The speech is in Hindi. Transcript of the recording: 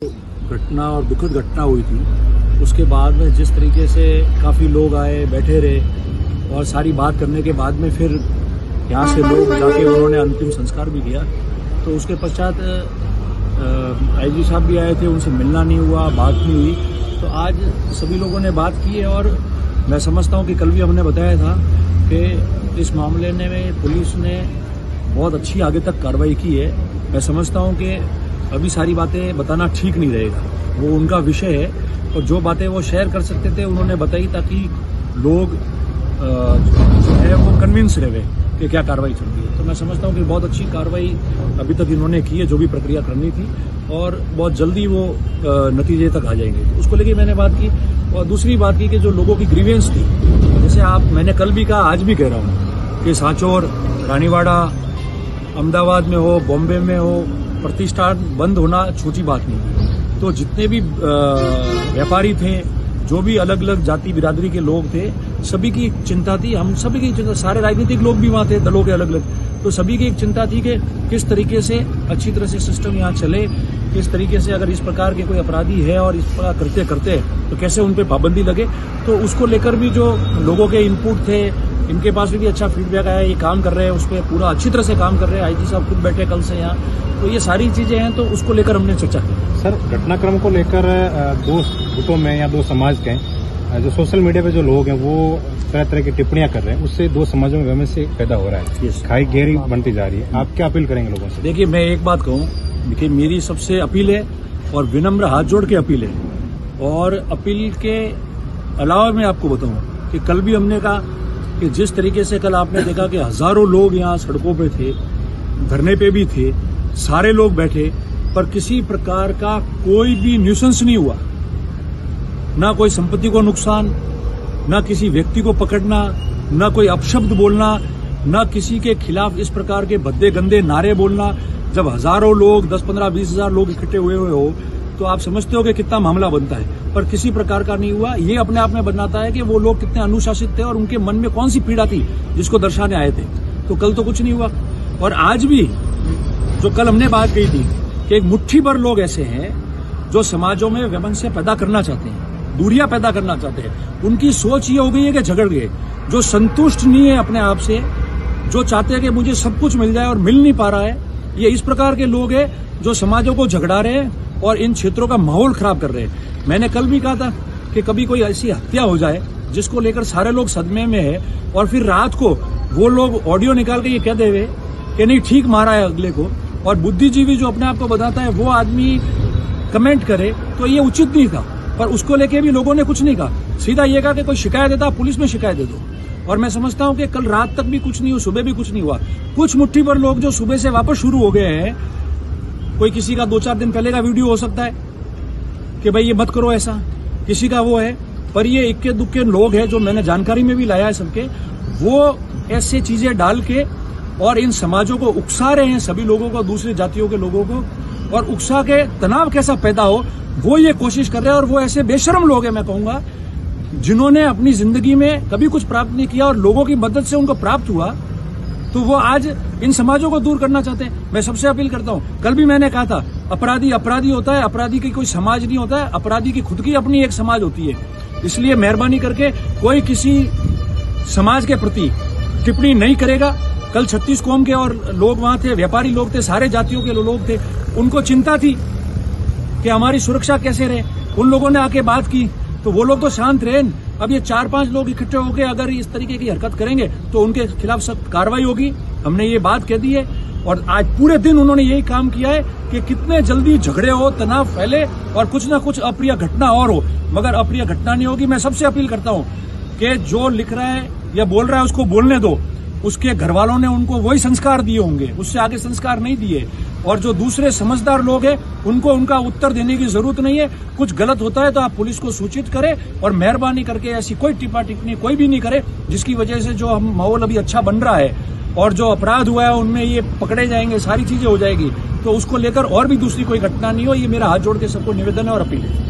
घटना और दुखद घटना हुई थी, उसके बाद में जिस तरीके से काफ़ी लोग आए, बैठे रहे और सारी बात करने के बाद में फिर यहाँ से लोग जाके उन्होंने अंतिम संस्कार भी किया। तो उसके पश्चात आईजी साहब भी आए थे, उनसे मिलना नहीं हुआ, बात नहीं हुई। तो आज सभी लोगों ने बात की है और मैं समझता हूँ कि कल भी हमने बताया था कि इस मामले में पुलिस ने बहुत अच्छी आगे तक कार्रवाई की है। मैं समझता हूँ कि अभी सारी बातें बताना ठीक नहीं रहेगा, वो उनका विषय है और जो बातें वो शेयर कर सकते थे उन्होंने बताई ताकि लोग जो है वो कन्विंस रहे कि क्या कार्रवाई चल रही है। तो मैं समझता हूँ कि बहुत अच्छी कार्रवाई अभी तक इन्होंने की है, जो भी प्रक्रिया करनी थी, और बहुत जल्दी वो नतीजे तक आ जाएंगे। उसको लेके मैंने बात की। और दूसरी बात की कि जो लोगों की ग्रीवेंस थी, जैसे मैंने कल भी कहा, आज भी कह रहा हूँ कि सांचौर, रानीवाड़ा, अहमदाबाद में हो, बॉम्बे में हो, प्रतिष्ठान बंद होना छोटी बात नहीं। तो जितने भी व्यापारी थे, जो भी अलग अलग जाति बिरादरी के लोग थे, सभी की एक चिंता थी। हम सभी की चिंता, सारे राजनीतिक लोग भी वहां थे, दलों के अलग अलग। तो सभी की एक चिंता थी कि किस तरीके से अच्छी तरह से सिस्टम यहाँ चले, किस तरीके से अगर इस प्रकार के कोई अपराधी है और इस प्रकार करते करते तो कैसे उन पर पाबंदी लगे। तो उसको लेकर भी जो लोगों के इनपुट थे, इनके पास भी अच्छा फीडबैक आया। ये काम कर रहे हैं, उस पर पूरा अच्छी तरह से काम कर रहे हैं। आईजी साहब खुद बैठे कल से यहाँ। तो ये सारी चीजें हैं, तो उसको लेकर हमने चर्चा की। सर, घटनाक्रम को लेकर दो गुटों में या दो समाज के जो सोशल मीडिया पे जो लोग हैं वो तरह तरह की टिप्पणियां कर रहे हैं, उससे दो समाजों में वैमनस्य पैदा हो रहा है। खाई गहरी बनती जा रही है। आप क्या अपील करेंगे लोगों से? देखिए, मैं एक बात कहूँ, देखिए मेरी सबसे अपील है और विनम्र हाथ जोड़ के अपील है। और अपील के अलावा मैं आपको बताऊं कि कल भी हमने कहा कि जिस तरीके से कल आपने देखा कि हजारों लोग यहाँ सड़कों पे थे, धरने पे भी थे, सारे लोग बैठे, पर किसी प्रकार का कोई भी न्यूसेंस नहीं हुआ। ना कोई संपत्ति को नुकसान, ना किसी व्यक्ति को पकड़ना, ना कोई अपशब्द बोलना, ना किसी के खिलाफ इस प्रकार के भद्दे गंदे नारे बोलना। जब हजारों लोग, 10, 15, 20 हजार लोग इकट्ठे हुए हो तो आप समझते हो कि कितना मामला बनता है, पर किसी प्रकार का नहीं हुआ। ये अपने आप में बनाता है कि वो लोग कितने अनुशासित थे और उनके मन में कौन सी पीड़ा थी जिसको दर्शाने आए थे। तो कल तो कुछ नहीं हुआ। और आज भी जो कल हमने बात कही थी कि एक मुट्ठी भर लोग ऐसे हैं जो समाजों में वैमनस्य पैदा करना चाहते हैं, दूरियां पैदा करना चाहते हैं। उनकी सोच ये हो गई है कि झगड़ गए, जो संतुष्ट नहीं है अपने आप से, जो चाहते हैं कि मुझे सब कुछ मिल जाए और मिल नहीं पा रहा है। ये इस प्रकार के लोग हैं जो समाजों को झगड़ा रहे हैं और इन क्षेत्रों का माहौल खराब कर रहे हैं। मैंने कल भी कहा था कि कभी कोई ऐसी हत्या हो जाए जिसको लेकर सारे लोग सदमे में है और फिर रात को वो लोग ऑडियो निकाल के ये कह देवे कि नहीं ठीक मारा है अगले को, और बुद्धिजीवी जो अपने आप को बताता है वो आदमी कमेंट करे, तो ये उचित नहीं था। पर उसको लेके भी लोगों ने कुछ नहीं कहा, सीधा ये कहा कि कोई शिकायत देता पुलिस में शिकायत दे दो। और मैं समझता हूं कि कल रात तक भी कुछ नहीं हुआ, सुबह भी कुछ नहीं हुआ। कुछ मुट्ठी भर लोग जो सुबह से वापस शुरू हो गए हैं, कोई किसी का 2-4 दिन पहले का वीडियो हो सकता है कि भाई ये मत करो ऐसा, किसी का वो है, पर ये इक्के दुक्के लोग हैं जो मैंने जानकारी में भी लाया है सबके, वो ऐसे चीजें डाल के और इन समाजों को उकसा रहे हैं, सभी लोगों को, दूसरी जातियों के लोगों को, और उकसा के तनाव कैसा पैदा हो वो ये कोशिश कर रहे हैं। और वो ऐसे बेशर्म लोग हैं, मैं कहूंगा, जिन्होंने अपनी जिंदगी में कभी कुछ प्राप्त नहीं किया और लोगों की मदद से उनको प्राप्त हुआ, तो वो आज इन समाजों को दूर करना चाहते हैं। मैं सबसे अपील करता हूं, कल भी मैंने कहा था, अपराधी अपराधी होता है, अपराधी की कोई समाज नहीं होता है, अपराधी की खुद की अपनी एक समाज होती है। इसलिए मेहरबानी करके कोई किसी समाज के प्रति टिप्पणी नहीं करेगा। कल 36 कौम के और लोग वहां थे, व्यापारी लोग थे, सारे जातियों के लोग थे, उनको चिंता थी कि हमारी सुरक्षा कैसे रहे। उन लोगों ने आके बात की तो वो लोग तो शांत रहे। अब ये 4-5 लोग इकट्ठे होकर अगर इस तरीके की हरकत करेंगे तो उनके खिलाफ सख्त कार्रवाई होगी। हमने ये बात कह दी है और आज पूरे दिन उन्होंने यही काम किया है कि कितने जल्दी झगड़े हो, तनाव फैले और कुछ ना कुछ अप्रिय घटना और हो, मगर अप्रिय घटना नहीं होगी। मैं सबसे अपील करता हूं कि जो लिख रहा है या बोल रहा है उसको बोलने दो। उसके घर वालों ने उनको वही संस्कार दिए होंगे, उससे आगे संस्कार नहीं दिए। और जो दूसरे समझदार लोग हैं उनको उनका उत्तर देने की जरूरत नहीं है। कुछ गलत होता है तो आप पुलिस को सूचित करें और मेहरबानी करके ऐसी कोई टिप्पा टिप्पणी कोई भी नहीं करे जिसकी वजह से जो हम माहौल अभी अच्छा बन रहा है और जो अपराध हुआ है उनमें ये पकड़े जाएंगे, सारी चीजें हो जाएगी। तो उसको लेकर और भी दूसरी कोई घटना नहीं हो, ये मेरा हाथ जोड़ के सबको निवेदन है और अपील है।